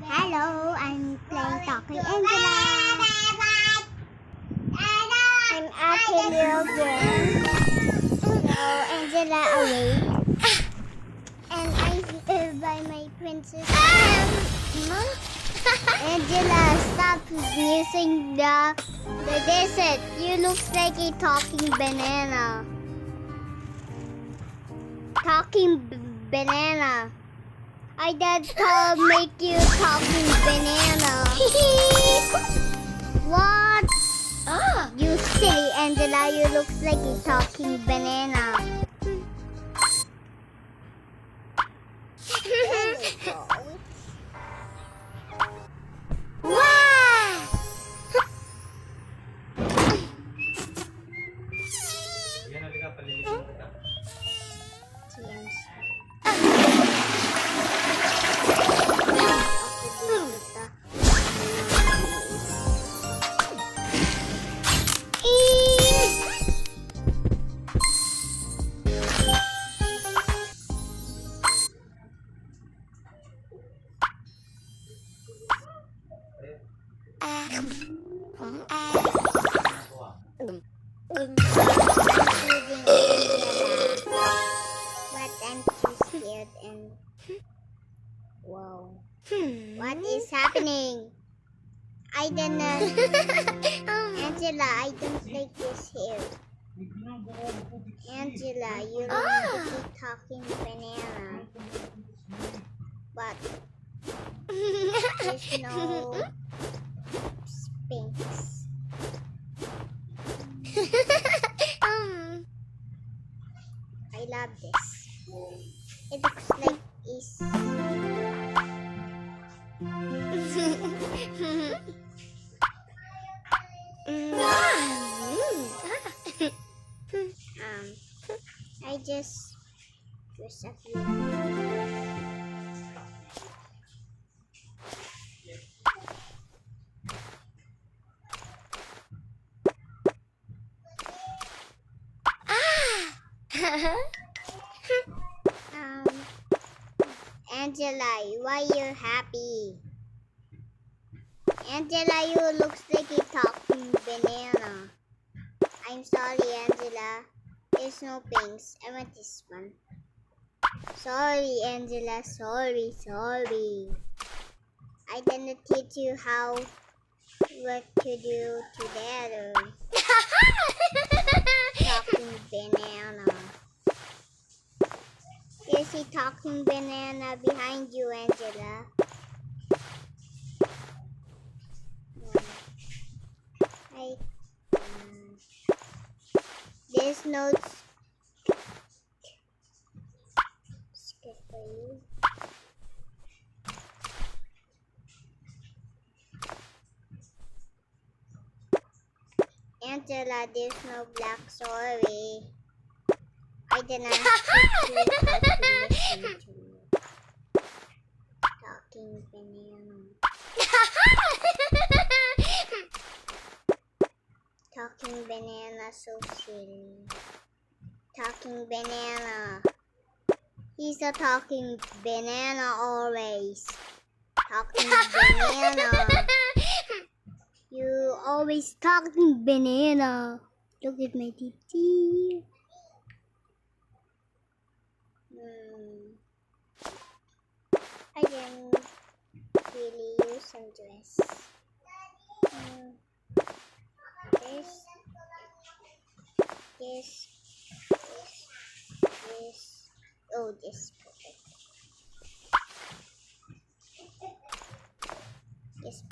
Hello, I'm playing Talking Angela. I'm actually again. So Angela awake, and I'm here by my princess. Angela, stop using the desert. You look like a talking banana. Talking banana. I did make you talking banana. What? You silly Angela, you look like a talking banana. Wow! I'm too scared and wow. What is happening? I don't know. Angela, I don't like this hair. Angela, you look like a talking banana. But there's no sphinx. I love this. It looks like it's I just dress up you. Angela, why you happy? Angela, you looks like a talking banana. I'm sorry, Angela. There's no pinks. I want this one. Sorry, Angela. Sorry. I didn't teach you what to do together. Talking banana. There's a talking banana behind you, Angela. There's no skip for you. Angela, there's no black, sorry. I didn't teach you how to listen to me. Talking banana. Talking banana, so silly. Talking banana. He's a talking banana always. Talking banana. You always talking banana. Look at my teeth. I didn't really use some dress. This. Oh, this. This.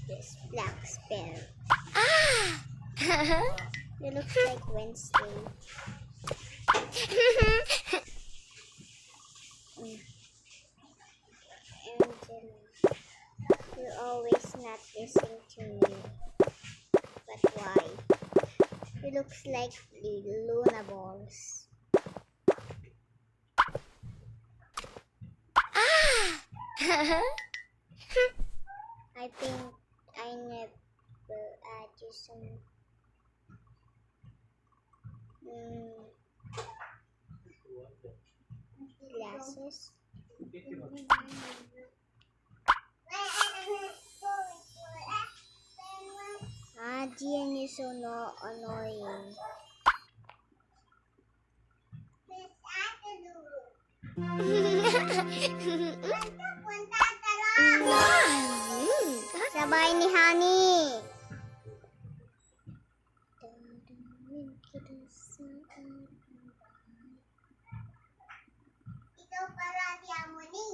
This black sparrow. It looks like Wednesday. Angela, you're always not listening to me. But why? It looks like Luna balls. I think I never just some glasses. Dian is so annoying. Sabay ni Honey. Ikaw pala si Harmony.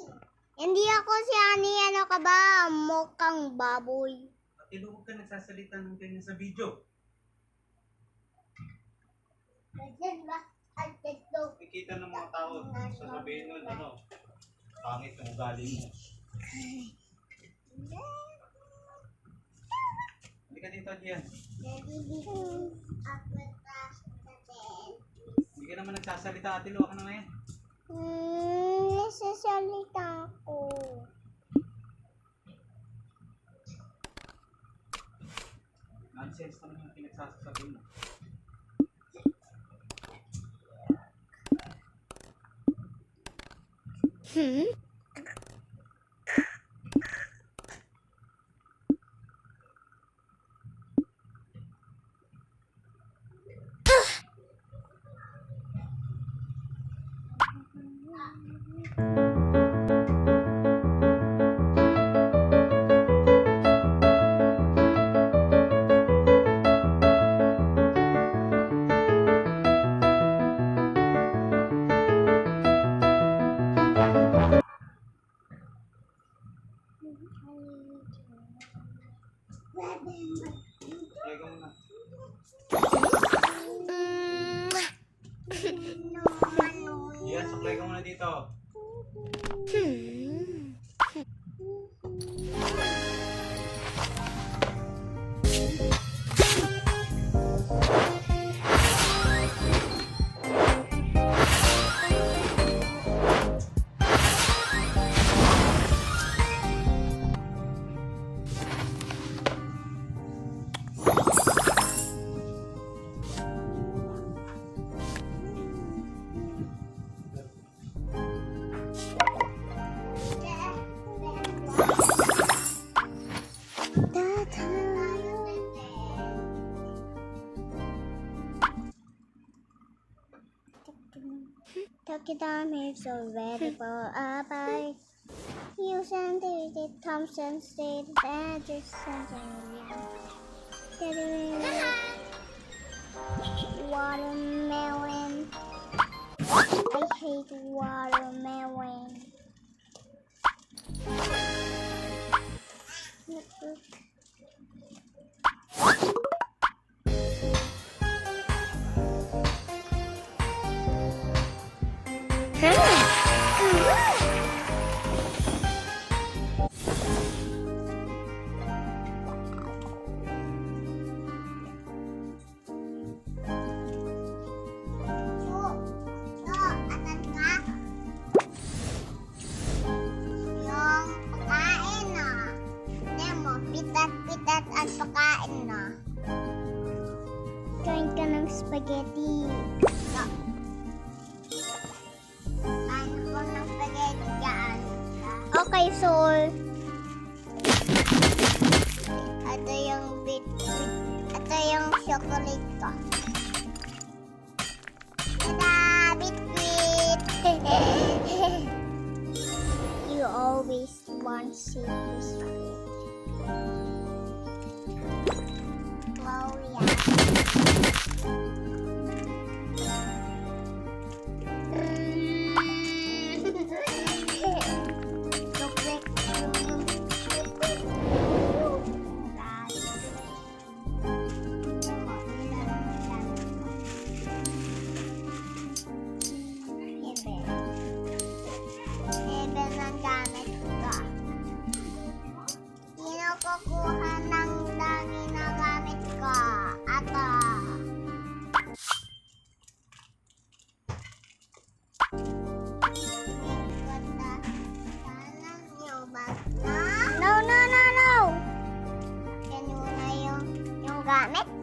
Hindi ako si Honey. Ano ka ba? Mukhang baboy. Huwag ka nagsasalita ng ganyan sa video. Nakikita ng mga tao, sasabihin nun, pangit yung ugali mo. Hindi ka dito, Gian. Hindi ka naman nagsasalita, Ate Lu, ka na ngayon. Nagsasalita ako. Nonsense naman yung pinagsasasabi mo. Play ka muna. Gian, supply ka muna dito. Take down here so ready for a bite. You send it, Thompson said that just watermelon. I hate watermelon. Pitat at pagkain na. Kain ka ng spaghetti. No. Kain ko ng spaghetti dyan. Okay, so ito yung ito yung chocolate ko. Tada! Bit-bit! You always want to see this fruit. Gloria. gamit?